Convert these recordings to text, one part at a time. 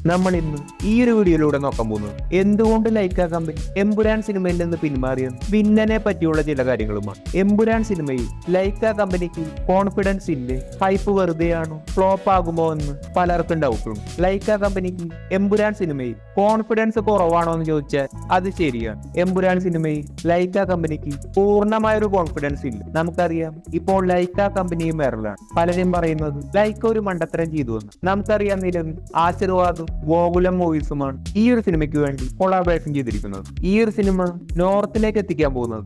നമ്മൾ ഇന്ന് ഈ ഒരു വീഡിയോയിലൂടെ നോക്കാൻ പോകുന്നത് എന്തുകൊണ്ട് ലൈക്ക കമ്പനി എമ്പുരാൻ സിനിമയിൽ നിന്ന് പിന്മാറിയത് വില്ലനെ പറ്റിയുള്ള ചില കാര്യങ്ങളുമാണ്. എമ്പുരാൻ സിനിമയിൽ ലൈക്ക കമ്പനിക്ക് കോൺഫിഡൻസ് ഇല്ലേ, ഹൈപ്പ് വെറുതെയാണോ, ഫ്ലോപ്പ് ആകുമോ എന്ന് പലർക്കും ഡൗട്ടുണ്ട്. ലൈക്ക കമ്പനിക്ക് എമ്പുരാൻ സിനിമയിൽ കോൺഫിഡൻസ് കുറവാണോ എന്ന് ചോദിച്ചാൽ അത് ശരിയാണ്. എമ്പുരാൻ സിനിമയിൽ ലൈക്ക കമ്പനിക്ക് പൂർണ്ണമായൊരു കോൺഫിഡൻസ് ഇല്ല. നമുക്കറിയാം ഇപ്പോൾ ലൈക്ക കമ്പനിയും വരലാണ്. പലരും പറയുന്നത് ലൈക്ക ഒരു മണ്ടത്തരം ചെയ്തു എന്ന്. നമുക്കറിയാം നിലവിൽ ആശീർവാദും ഗോകുലം മൂവീസുമാണ് ഈ ഒരു സിനിമയ്ക്ക് വേണ്ടി കൊളാബറേഷൻ ചെയ്തിരിക്കുന്നത്. ഈ ഒരു സിനിമ നോർത്തിലേക്ക് എത്തിക്കാൻ പോകുന്നത്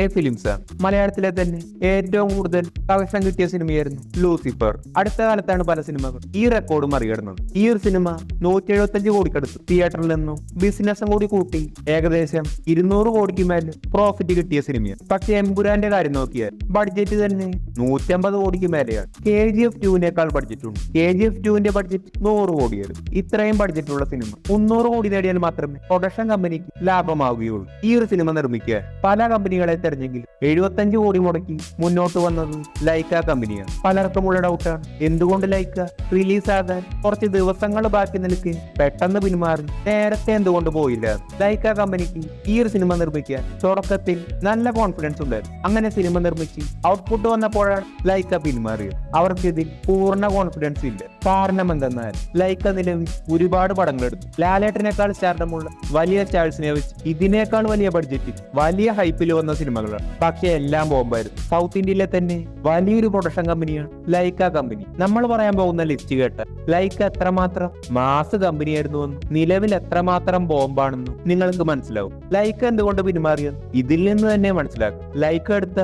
എ ഫിലിംസ് ആണ്. മലയാളത്തിലെ തന്നെ ഏറ്റവും കൂടുതൽ കളക്ഷൻ കിട്ടിയ സിനിമയായിരുന്നു ലൂസിഫർ. അടുത്ത കാലത്താണ് പല സിനിമകൾ ഈ റെക്കോർഡ് മറികടന്നത്. ഈ ഒരു സിനിമ 175 കോടിക്കടുത്ത് തിയേറ്ററിൽ നിന്നും ബിസിനസ്സും കൂടി കൂട്ടി ഏകദേശം 200 കോടിക്ക് മേൽ പ്രോഫിറ്റ് കിട്ടിയ സിനിമയാണ്. പക്ഷെ എമ്പുരാന്റെ കാര്യം നോക്കിയാൽ ബഡ്ജറ്റ് തന്നെ 150 കോടിക്ക് മേലെയാണ്. KGF 2 ബഡ്ജറ്റ് ഉണ്ട്. KGF 2 budget 100 കോടിയായിരുന്നു. ഇത്രയും ബഡ്ജറ്റുള്ള സിനിമ 300 കോടി നേടിയാൽ മാത്രമേ പ്രൊഡക്ഷൻ കമ്പനിക്ക് ലാഭമാവുകയുള്ളൂ. ഈ ഒരു സിനിമ നിർമ്മിക്കാൻ പല കമ്പനികളെ തെരഞ്ഞെങ്കിലും 75 കോടി മുടക്കി മുന്നോട്ട് വന്നത് ലൈക്ക കമ്പനിയാണ്. പലർക്കുമുള്ള ഡൗട്ടാണ് എന്തുകൊണ്ട് ലൈക്ക റിലീസ് ആകാൻ കുറച്ച് ദിവസങ്ങൾ ബാക്കി നിൽക്കെ പെട്ടെന്ന് പിന്മാറി നേരത്തെ എന്തുകൊണ്ട് പോയില്ല. ലൈക്ക കമ്പനിക്ക് ഈ ഒരു സിനിമ നിർമ്മിക്കാൻ തുടക്കത്തിൽ നല്ല കോൺഫിഡൻസ് ഉണ്ടായിരുന്നു. അങ്ങനെ സിനിമ നിർമ്മിച്ച് ഔട്ട്പുട്ട് വന്നപ്പോഴാണ് ലൈക്ക പിന്മാറിയത്. അവർക്കിതിൽ പൂർണ്ണ കോൺഫിഡൻസ് ഇല്ല. കാരണം എന്തെന്നാൽ ലൈക്ക നിലവിൽ ഒരുപാട് പടങ്ങൾ എടുത്തു. ലാലേട്ടനേക്കാൾ സ്റ്റാർഡമുള്ള വലിയ സ്റ്റാർസിനെ വെച്ച് ഇതിനേക്കാൾ വലിയ ബഡ്ജറ്റിൽ വലിയ ഹൈപ്പിൽ വന്ന സിനിമകളാണ്. പക്ഷെ എല്ലാം ബോംബായിരുന്നു. സൗത്ത് ഇന്ത്യയിലെ തന്നെ വലിയൊരു പ്രൊഡക്ഷൻ കമ്പനിയാണ് ലൈക്ക കമ്പനി. നമ്മൾ പറയാൻ പോകുന്ന ലിസ്റ്റ് കേട്ട ലൈക്ക എത്രമാത്രം മാസ് കമ്പനിയായിരുന്നു എന്നും നിലവിൽ എത്രമാത്രം ബോംബാണെന്നും നിങ്ങൾക്ക് മനസ്സിലാവും. ലൈക്ക എന്തുകൊണ്ട് പിന്മാറിയത് ഇതിൽ നിന്ന് തന്നെ മനസ്സിലാക്കും. ലൈക്ക എടുത്ത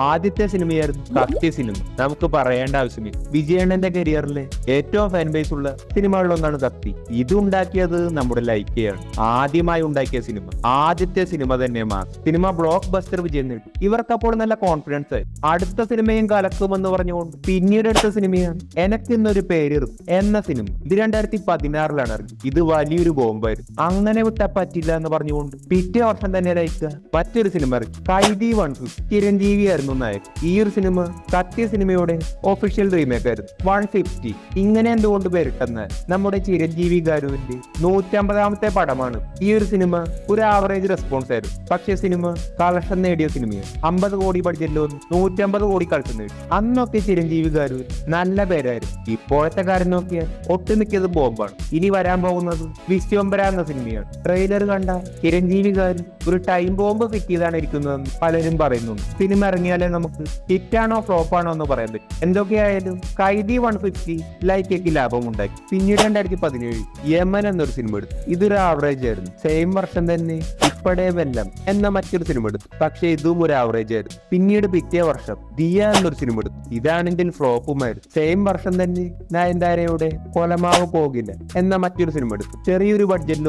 ആദ്യത്തെ സിനിമയായിരുന്നു കത്തി സിനിമ. നമുക്ക് പറയേണ്ട ആവശ്യമില്ല. വിജയണ്ണന്റെ കരിയറിലെ ഏറ്റവും ഫാൻ ബേസ് ഉള്ള സിനിമകളിലൊന്നാണ് കത്തി. ഇത് ഉണ്ടാക്കിയത് നമ്മുടെ ലൈക്കയാണ്. ആദ്യമായി ഉണ്ടാക്കിയ സിനിമ, ആദ്യത്തെ സിനിമ തന്നെ മാസ്. സിനിമ ബ്ലോക്ക് ബസ്റ്റർ വിജയം നേടി. ഇവർക്കപ്പോൾ നല്ല കോൺഫിഡൻസ് ആയി. അടുത്ത സിനിമയും കലക്കുമെന്ന് പറഞ്ഞുകൊണ്ട് പിന്നീട് എടുത്ത സിനിമയാണ് എനക്ക് ഇന്നൊരു പേര് എന്ന സിനിമ. ഇത് 2016 ഇറങ്ങി. ഇത് വലിയൊരു ബോംബായിരുന്നു. അങ്ങനെ വിട്ടാ പറ്റില്ല എന്ന് പറഞ്ഞുകൊണ്ട് പിറ്റേ വർഷം തന്നെ ലൈക്ക മറ്റൊരു സിനിമ ഇറങ്ങി, കൈദി 150. ചിരഞ്ജീവി ആയിരുന്നു നായകൻ. ഈ ഒരു സിനിമ കത്തിയ സിനിമയുടെ ഒഫീഷ്യൽ റീമേക്ക് ആയിരുന്നു 150. ഇങ്ങനെ എന്തുകൊണ്ട് പേരിട്ടെന്നാൽ നമ്മുടെ ചിരഞ്ജീവി ഗാരുവിന്റെ 150ാമത്തെ പടമാണ്. ഈ ഒരു സിനിമ ഒരു ആവറേജ് റെസ്പോൺസ് ആയിരുന്നു. പക്ഷേ സിനിമ കളക്ഷൻ നേടിയ സിനിമയാണ്. 50 കോടി ബഡ്ജറ്റിൽ 150 കോടി കളക്ഷൻ നേടി. അന്നൊക്കെ ചിരഞ്ജീവി ഗാരു നല്ല പേരായിരുന്നു. ഇപ്പോഴത്തെ കാര്യം നോക്കിയാൽ ഒട്ടുമിക്കത് ബോംബാണ്. ഇനി വരാൻ പോകുന്നത് വിശ്വംബര എന്ന സിനിമയാണ്. ട്രെയിലർ കണ്ട ചിരഞ്ജീവി ഗാരു ഒരു ടൈം ബോംബ് ഫിറ്റ് ചെയ്താണ് ഇരിക്കുന്നതെന്ന് പലരും പറയുന്നു. സിനിമ ഇറങ്ങിയാലേ നമുക്ക് ഹിറ്റാണോ ഫ്ലോപ്പാണോ എന്ന് പറയാൻ പറ്റും. എന്തൊക്കെയായാലും കൈദി 150 ലൈക്കയ്ക്ക് ലാഭമുണ്ടാക്കി. പിന്നീട് 2017 യമൻ എന്നൊരു സിനിമ എടുത്തു. ഇതൊരു ആവറേജ് ആയിരുന്നു. സെയിം വർഷം തന്നെ ഇപ്പടേ വെല്ലം എന്ന മറ്റൊരു സിനിമ എടുത്തു. പക്ഷെ ഇതും ഒരു ആവറേജ് ആയിരുന്നു. പിന്നീട് പിറ്റേ വർഷം ദിയ എന്നൊരു സിനിമ എടുത്തു. ഇതാണെങ്കിൽ ഫ്ലോപ്പുമായിരുന്നു. സെയിം വർഷം തന്നെ നയൻതാരയുടെ കൊലമാവ് പോകില്ല എന്ന മറ്റൊരു സിനിമ എടുത്തു. ചെറിയൊരു ബഡ്ജറ്റിൽ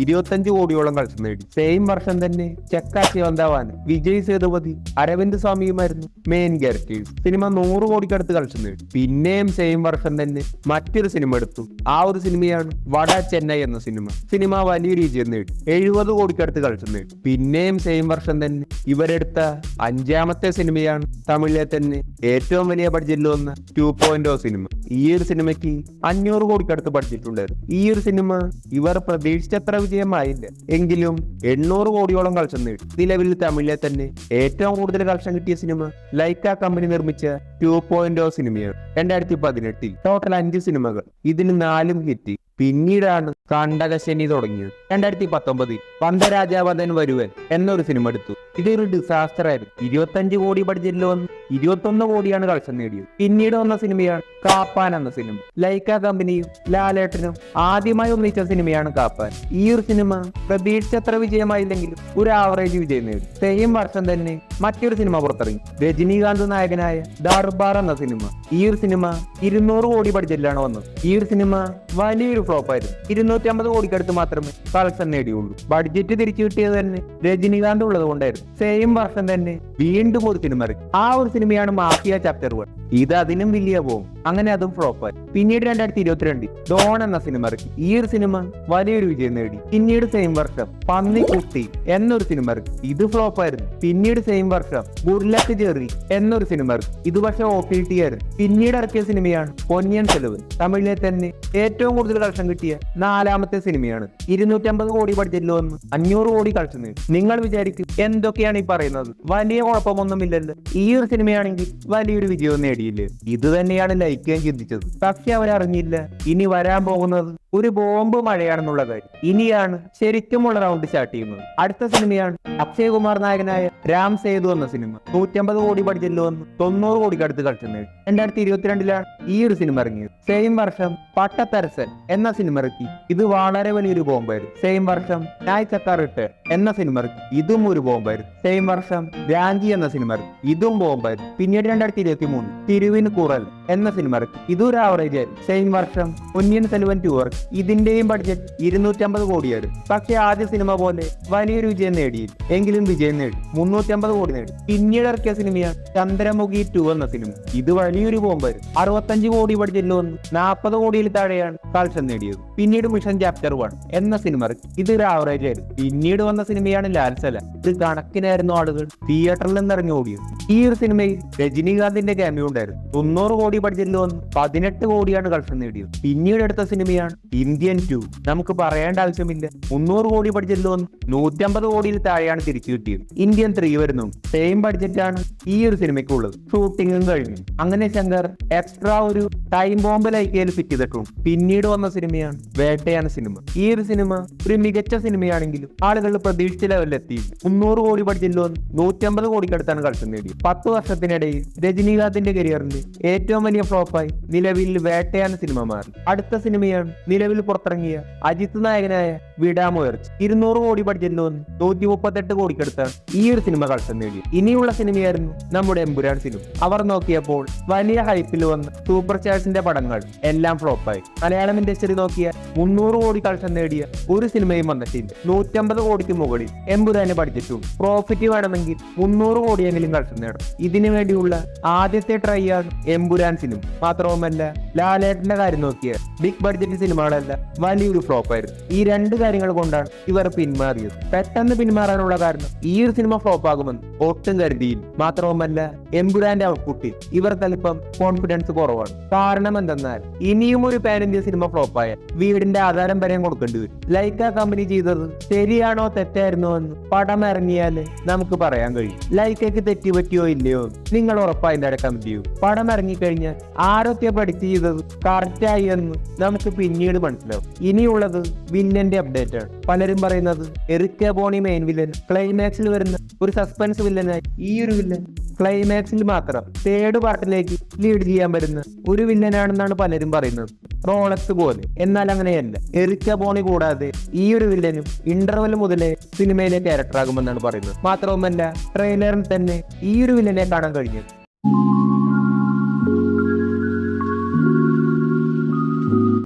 25 കോടിയോളം കളക്ഷൻ നേടി. സെയിം വർഷം തന്നെ ചെക്കാച്ചി വന്താവാൻ വിജയ് സേതുപതി, അരവിന്ദ് സ്വാമിയുമായിരുന്നു മെയിൻ ക്യാരക്ടേഴ്സ്. സിനിമ 100 കോടിക്കടുത്ത് കളക്ഷൻ നേടി. പിന്നെയും സെയിം വർഷം തന്നെ മറ്റൊരു സിനിമ എടുത്തു. ആ ഒരു സിനിമയാണ് വട ചെന്നൈ എന്ന സിനിമ. സിനിമ വലിയ രീതിയിൽ നേടി. 70 കോടിക്കടുത്ത് കളക്ഷൻ നേടി. പിന്നെയും സെയിം വർഷം തന്നെ ഇവരെടുത്ത 5ാമത്തെ സിനിമയാണ് തമിഴിലെ തന്നെ ഏറ്റവും വലിയ ബഡ്ജറ്റിൽ വന്ന 2.0 സിനിമ. ഈ ഒരു സിനിമയ്ക്ക് 500 കോടിക്കടുത്ത് ബഡ്ജറ്റ് ഉണ്ടായിരുന്നു. ഈ ഒരു സിനിമ ഇവർ പ്രതീക്ഷിച്ചത്ര വിജയമായില്ല. എങ്കിലും 800 കോടിയോളം കളക്ഷൻ നേടി. നിലവിൽ തമിഴിലെ തന്നെ ഏറ്റവും കൂടുതൽ കളക്ഷൻ കിട്ടിയ സിനിമ ലൈക്ക കമ്പനി നിർമ്മിച്ച 2.0 സിനിമയാണ്. 2018 ടോട്ടൽ 5 സിനിമകൾ. ഇതിന് 4 ഹിറ്റ്. പിന്നീടാണ് കണ്ടകശനി തുടങ്ങിയത്. 2019 വന്ദരാജാവധൻ വരുവൻ എന്നൊരു സിനിമ എടുത്തു. ഇതൊരു ഡിസാസ്റ്റർ ആയിരുന്നു. 25 കോടി ബഡ്ജറ്റിൽ 21 കോടിയാണ് കളക്ഷൻ നേടിയത്. പിന്നീട് വന്ന സിനിമയാണ് കാപ്പാൻ എന്ന സിനിമ. ലൈക്ക കമ്പനിയും ലാലേട്ടനും ആദ്യമായി ഒന്നിച്ച സിനിമയാണ് കാപ്പാൻ. ഈ ഒരു സിനിമ പ്രതീക്ഷിച്ചത്ര വിജയമായില്ലെങ്കിലും ഒരു ആവറേജ് വിജയം നേടി. സെയിം വർഷം തന്നെ മറ്റൊരു സിനിമ പുറത്തിറങ്ങി, രജനീകാന്ത് നായകനായ ദർബാർ എന്ന സിനിമ. ഈ ഒരു സിനിമ 200 കോടി ബഡ്ജറ്റിലാണ് വന്നത്. ഈ ഒരു സിനിമ വലിയൊരു ഫ്ലോപ്പ് ആയിരുന്നു. 250 കോടിക്കടുത്ത് മാത്രമേ കളക്ഷൻ നേടിയുള്ളൂ. ബഡ്ജറ്റ് തിരിച്ചു കിട്ടിയത് തന്നെ രജനീകാന്ത് ഉള്ളത് കൊണ്ടായിരുന്നു. സെയിം വർഷം തന്നെ വീണ്ടും ഒരു സിനിമ ഇറങ്ങി. ആ ഒരു സിനിമയാണ് മാഫിയ ചാപ്റ്റർ 1. ഇത് അതിനും വലിയ പോകും. അങ്ങനെ അതും ഫ്ലോപ്പായി. പിന്നീട് 2022 ഡോൺ എന്ന സിനിമ ഇറങ്ങി. ഈ ഒരു സിനിമ വലിയൊരു വിജയം നേടി. പിന്നീട് സെയിം വർഷം പന്നിക്കുട്ടി എന്നൊരു സിനിമ ഇറങ്ങി. ഇത് ഫ്ലോപ്പായിരുന്നു. പിന്നീട് സെയിം വർഷം ഗുർലക്ക് ജെറി എന്നൊരു സിനിമ ഇറങ്ങി. ഇത് പക്ഷെ OTT ആയിരുന്നു. പിന്നീട് ഇറക്കിയ സിനിമയാണ് പൊന്നിയൻ സെൽവൻ. തമിഴിലെ തന്നെ ഏറ്റവും കൂടുതൽ വർഷം കിട്ടിയ 4ാമത്തെ സിനിമയാണ്. 250 കോടി ബഡ്ജറ്റിൽ വന്ന് 500 കോടി കളക്ഷൻ നേടി. നിങ്ങൾ വിചാരിക്കും എന്തൊക്കെയാണ് ഈ പറയുന്നത്, വലിയ കുഴപ്പമൊന്നുമില്ലല്ലോ, ഈ ഒരു സിനിമയാണെങ്കിൽ വലിയൊരു വിജയം നേടിയില്ലേ? ഇത് തന്നെയാണ് ലൈക്കാൻ ചിന്തിച്ചത്. പക്ഷെ അവരറിഞ്ഞില്ല ഇനി വരാൻ പോകുന്നത് ഒരു ബോംബ് മഴയാണെന്നുള്ള കാര്യം. ഇനിയാണ് ശരിക്കുമുള്ള റൗണ്ട് സ്റ്റാർട്ട് ചെയ്യുന്നത്. അടുത്ത സിനിമയാണ് അക്ഷയ് കുമാർ നായകനായ രാം സേതു എന്ന സിനിമ. 150 കോടി ബഡ്ജറ്റിൽ വന്ന് 90 കോടിക്ക് അടുത്ത് കളക്ഷൻ നേടി. 2022 ഈ ഒരു സിനിമ ഇറങ്ങിയത്. സെയിം വർഷം പട്ടത്തരസൻ എന്ന സിനിമ ഇറക്കി. ഇത് വളരെ വലിയൊരു ബോംബായിരുന്നു. സെയിം വർഷം നായ് ചക്കാർ റിട്ടേൺ എന്ന സിനിമ ഇറക്കി. ഇതും ഒരു ബോംബായിരുന്നു. സെയിം വർഷം രാഞ്ചി എന്ന സിനിമ ഇറക്കി. ഇതും ബോംബായിരുന്നു. പിന്നീട് 2023 തിരുവിൻ കുറൽ എന്ന സിനിമ ഇറക്കി. ഇതൊരു ആവറേജ് ആയിരുന്നു. സെയിം വർഷം പൊന്നിയിൻ സെൽവൻ 2 ഇറക്കി. ഇതിന്റെയും ബഡ്ജറ്റ് 250 കോടിയായിരുന്നു. പക്ഷെ ആദ്യ സിനിമ പോലെ വലിയൊരു വിജയം നേടിയില്ല. എങ്കിലും വിജയം നേടി 350 കോടി നേടി. പിന്നീട് ഇറക്കിയ സിനിമയാണ് ചന്ദ്രമുഖി 2 എന്ന സിനിമ. ഇത് വലിയൊരു ബോംബായിരുന്നു. 65 കോടി ബഡ്ജറ്റിൽ വന്ന് 40 കോടിയിൽ താഴെയാണ് കളക്ഷൻ നേടിയത്. പിന്നീട് മിഷൻ ചാപ്റ്റർ 1 എന്ന സിനിമ ഇറക്കി. ഇതൊരു ആവറേജ് ആയിരുന്നു. പിന്നീട് വന്ന സിനിമയാണ് ലാൽസല. ഇത് കണക്കിനായിരുന്നു ആളുകൾ തിയേറ്ററിൽ നിന്ന് ഇറങ്ങി ഓടിയത്. ഈ ഒരു സിനിമയിൽ രജനീകാന്തിന്റെ ക്യാമിയോ ഉണ്ടായിരുന്നു. 90 കോടി ബഡ്ജറ്റിൽ വന്ന് 18 കോടിയാണ് കളക്ഷൻ നേടിയത്. പിന്നീട് എടുത്ത സിനിമയാണ് ഇന്ത്യൻ 2. നമുക്ക് പറയേണ്ട ആവശ്യമില്ല, 300 കോടി ബഡ്ജറ്റിൽ വന്ന് 150 കോടിയിൽ താഴെയാണ് തിരിച്ചു കിട്ടിയത്. ഇന്ത്യൻ 3 വരുന്നു. സെയിം ബഡ്ജറ്റാണ് ഈ ഒരു സിനിമയ്ക്കുള്ളത്. ഷൂട്ടിങ്ങും കഴിഞ്ഞു. അങ്ങനെ ശങ്കർ എക്സ്ട്രാ ഒരു ടൈം ബോംബ് ലൈക്കയിൽ ഫിറ്റ് ചെയ്തിട്ടുണ്ട്. പിന്നീട് വന്ന സിനിമയാണ് വേട്ടയാണ് സിനിമ. ഈ ഒരു സിനിമ ഒരു മികച്ച സിനിമയാണെങ്കിലും ആളുകൾ പ്രതീക്ഷിച്ച ലെവലിലെത്തി. 300 കോടി ബഡ്ജറ്റിൽ വന്ന് 150 കോടിക്കടുത്താണ് കളക്ഷൻ നേടിയത്. 10 വർഷത്തിനിടയിൽ രജനീകാന്തിന്റെ കരിയറിന്റെ ഏറ്റവും വലിയ ഫ്ലോപ്പായി നിലവിൽ വേട്ടയാണ് സിനിമ മാറി. അടുത്ത സിനിമയാണ് നിലവിൽ പുറത്തിറങ്ങിയ അജിത് നായകനായ വിടാമുയർച്ച. 200 കോടി ബഡ്ജറ്റിൽ വന്ന് 138 കോടിക്കടുത്താണ് ഈ ഒരു സിനിമ കളക്ഷൻ നേടിയത്. ഇനിയുള്ള സിനിമയായിരുന്നു നമ്മുടെ എമ്പുരാൻ സിനിമ. അവർ നോക്കിയപ്പോൾ വലിയ ഹൈപ്പിൽ വന്ന സൂപ്പർ സ്റ്റാർസിന്റെ പടങ്ങൾ എല്ലാം ഫ്ലോപ്പായി. മലയാളം ഇൻഡസ്ട്രി നോക്കിയ 300 കോടി കളക്ഷൻ നേടിയ ഒരു സിനിമയും വന്നിട്ടില്ല. 150 കോടിക്ക് മുകളിൽ എമ്പുരാന് ബഡ്ജറ്റും. പ്രോഫിറ്റ് വേണമെങ്കിൽ 300 കോടിയെങ്കിലും കളക്ഷൻ നേടും. ഇതിനു വേണ്ടിയുള്ള ആദ്യത്തെ ട്രൈ ആണ് എമ്പുരാൻ സിനിമ. മാത്രവുമല്ല ലാലേട്ടന്റെ കാര്യം നോക്കിയ ബിഗ് ബഡ്ജറ്റ് സിനിമകളെല്ലാം വലിയൊരു ഫ്ലോപ്പായിരുന്നു. ഈ 2 കാര്യങ്ങൾ കൊണ്ടാണ് ഇവർ പിന്മാറിയത്. പെട്ടെന്ന് പിന്മാറാനുള്ള കാരണം ഈ ഒരു സിനിമ ഫ്ലോപ്പ് ആകുമെന്ന് ഒട്ടും കരുതിയില്ല. മാത്രവുമല്ല എമ്പുരാന്റെ ഔട്ട്പുട്ടിൽ ഇവർക്ക് അല്പം കോൺഫിഡൻസ് കുറവാണ്. കാരണം എന്തെന്നാൽ ഇനിയും ഒരു പാൻ ഇന്ത്യ സിനിമ ഫ്ലോപ്പായ വീടിന്റെ ആധാരം വരെയും കൊടുക്കേണ്ടി വരും. ലൈക്ക കമ്പനി ചെയ്തത് ശരിയാണോ തെറ്റായിരുന്നോ എന്ന് പടം ഇറങ്ങിയാല് നമുക്ക് പറയാൻ കഴിയും. ലൈക്കയ്ക്ക് തെറ്റി പറ്റിയോ ഇല്ലയോ നിങ്ങൾ ഉറപ്പായി കമന്റ് ചെയ്യൂ. പടം ഇറങ്ങിക്കഴിഞ്ഞാൽ ആരൊക്കെ പഠിച്ച് ചെയ്തത് കറക്റ്റ് ആയി എന്ന് നമുക്ക് പിന്നീട് മനസ്സിലാവും. ഇനിയുള്ളത് വില്ലന്റെ അപ്ഡേറ്റ് ആണ്. പലരും പറയുന്നത് എറിക്ക ബോണി മെയിൻ വില്ലൻ, ക്ലൈമാക്സിൽ വരുന്ന ഒരു സസ്പെൻസ് വില്ലനായി ഈ ഒരു വില്ലൻ ക്ലൈമാക്സിൽ മാത്രം 3rd പാർട്ടിലേക്ക് ലീഡ് ചെയ്യാൻ വരുന്ന ഒരു വില്ലനാണെന്നാണ് പലരും പറയുന്നത്. റോളക്സ് പോലെ. എന്നാൽ അങ്ങനെയല്ല. എറിക്ക ബോണി കൂടാതെ ഈ ഒരു വില്ലനും ഇന്റർവെൽ മുതലേ സിനിമയിലെ ക്യാരക്ടർ ആകുമെന്നാണ് പറയുന്നത്. മാത്രവുമല്ല ട്രെയിലറിൽ തന്നെ ഈ ഒരു വില്ലനെ കാണാൻ കഴിഞ്ഞത്.